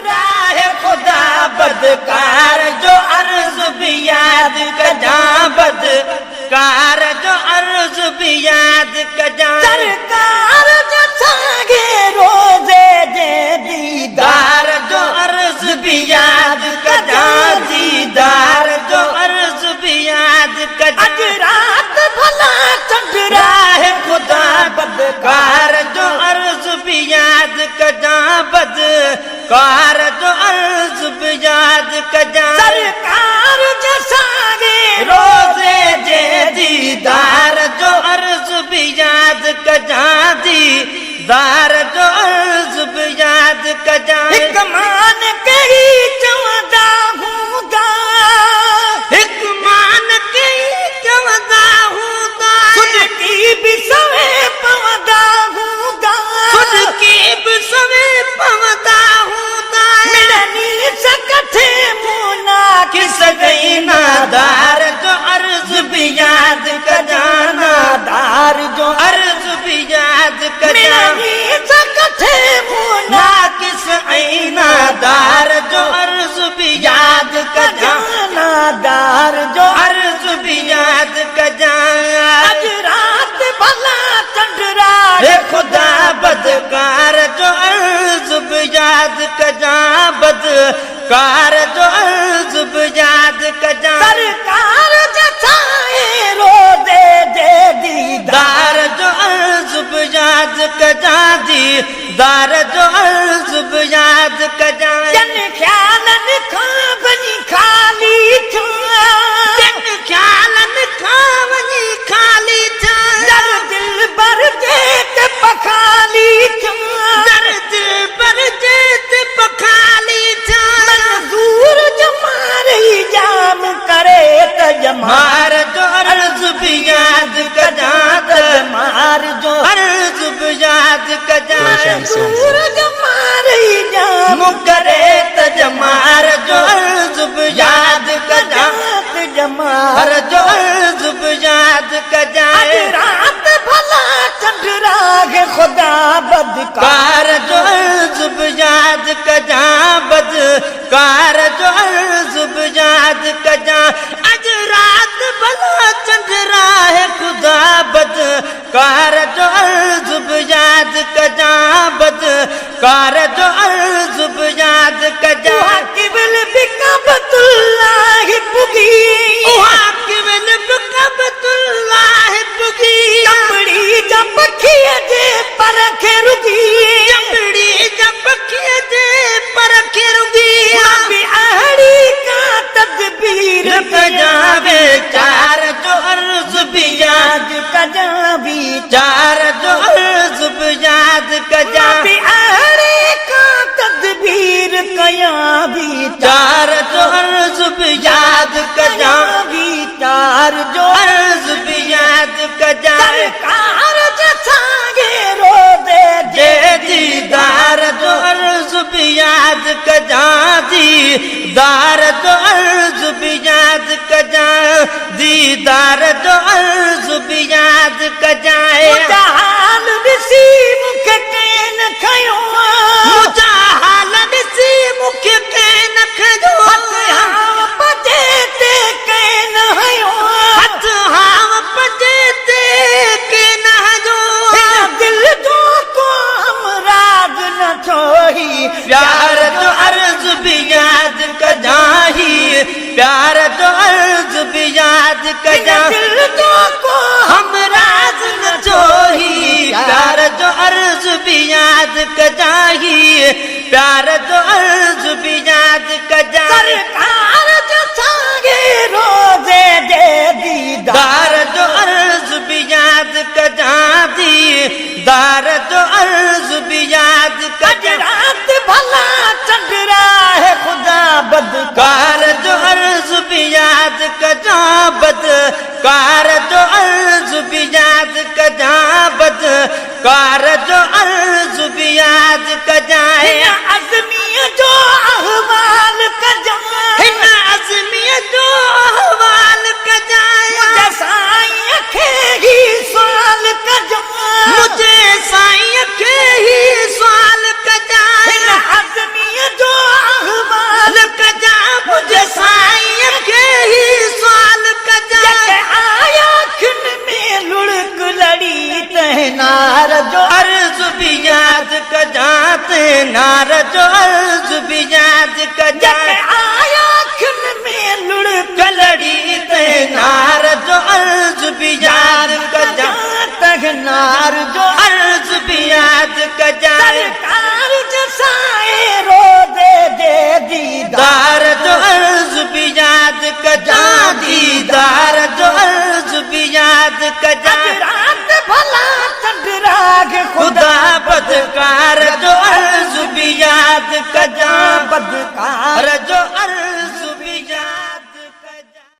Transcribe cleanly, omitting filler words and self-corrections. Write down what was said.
राह खुदा बदकार जो अर्ज भी याद कजा बदकार जो अर्ज भी याद कजा सरकार जो सागे रोजे दे दीदार जो अर्ज भी याद कजा दीदार जो अर्ज भी याद कजा अज रात भला चढ़ राह खुदा बदकार जो अर्ज भी याद कजा बदकार जो अर्ज भी याद कजा सरकार जसागे रोजे जे दीदार जो अर्ज भी याद कजा दीदार जो अर्ज भी याद कजा हिक मान कही चवंदा हूंदा हिक मान कही चवंदा हूंदा सुनकी भी सवे पवंदा हूंदा सुनकी भी सवे पवंदा हूंदा मिलनी सकथे मुना किस गई नादार जो अर्ज भी याद कजा नादार जो अर्ज भी याद कजा मिलनी सकथे मुना किस आई नादार जो अर्ज भी याद कजा नादार जो अर्ज भी याद कजा अज रात भला चंद्रा रे खुदा बदकार जो अर्ज भी याद कजा बदकार जो अर्ज भी याद कजा सरकार जसाए रोजे दे दीदार जो अर्ज भी याद कजा दीदार जो अर्ज भी याद कजा जन ख्यालन खावनी खाली था जन ख्यालन खावनी खाली था दर दिल बर देत पखाली था दर दिल बर देत पखाली था मंजूर जमारी जाम करे त जमार जो अर्ज भी याद कजा मार जो अर्ज भी याद कजा मंजूर जमारी जाम करे त जमार जो अर्ज भी याद कजा जमार जो अर्ज भी याद कजा रात भला चंद्रा है खुदा बदकार जो अर्ज भी याद कजा बदकार जो अर्ज भी याद कजा अज रात भला चंद्रा है खुदा बदकार जो अर्ज भी याद कजा बदकार जो अर्ज भी याद कजा किबल बिकबतुल्लाह पुगी किबल बिकबतुल्लाह पुगी चमड़ी जब खिए दे परखे रुगी चमड़ी जब खिए दे परखे रुगी भी आहड़ी का तदबीर कजावे चार जो अर्ज भी याद कजा चार जो अर्ज भी याद कजा भी आहड़ी का तदबीर कया भी चार जो अर्ज भी याद कजा चार जो अर्ज भी याद कजा सरकार जसागे रोजे जे दीदार जो अर्ज भी याद कजा दीदार जो अर्ज भी याद कजा दीदार जो अर्ज भी याद कजा हाल ॾिसी मूंखे कैन खयो मुंहिंजा हाल ॾिसी मूंखे कैन खयो हाव पजे ते कैन हयो हथ हाव पजे ते कैन हयो दिल जो को हमराज न छोही प्यार जो अर्ज भी याद कजा ही प्यार जो अर्ज भी याद कजा दिल जो को हमराज न छोही प्यार जो अर्ज भी याद कजा ही प्यार जो अर्ज भी याद कजा सरकार जसागे रोजे दे दीदार जो अर्ज भी याद कजा दीदार जो अर्ज भी याद कजा रात भला चंद्रा है खुदा बदकार जो अर्ज भी याद कजा बदकार जो अर्ज भी याद कजा बदकार जो अर्ज भी याद कजा अज़मी जो अहवाल कजा हिन अज़मी जो अहवाल कजा मुझे साईं खे ही सवाल कजा मुझे साईं खे ही सवाल कजा हिन अज़मी जो जो अर्ज भी याद कजाते नार जो अर्ज भी याद कजाते आया खिन में लुढ़ कलड़ी ते नार जो अर्ज भी याद कजाते नार जो अर्ज भी याद कजाते सरकार जसाए रो दे दीदार जो अर्ज भी याद कजा दीदार जो अर्ज भी याद कजा रात भला चंद्राग खुदा बदकार जो अर्ज भी याद कजा बदकार जो अर्ज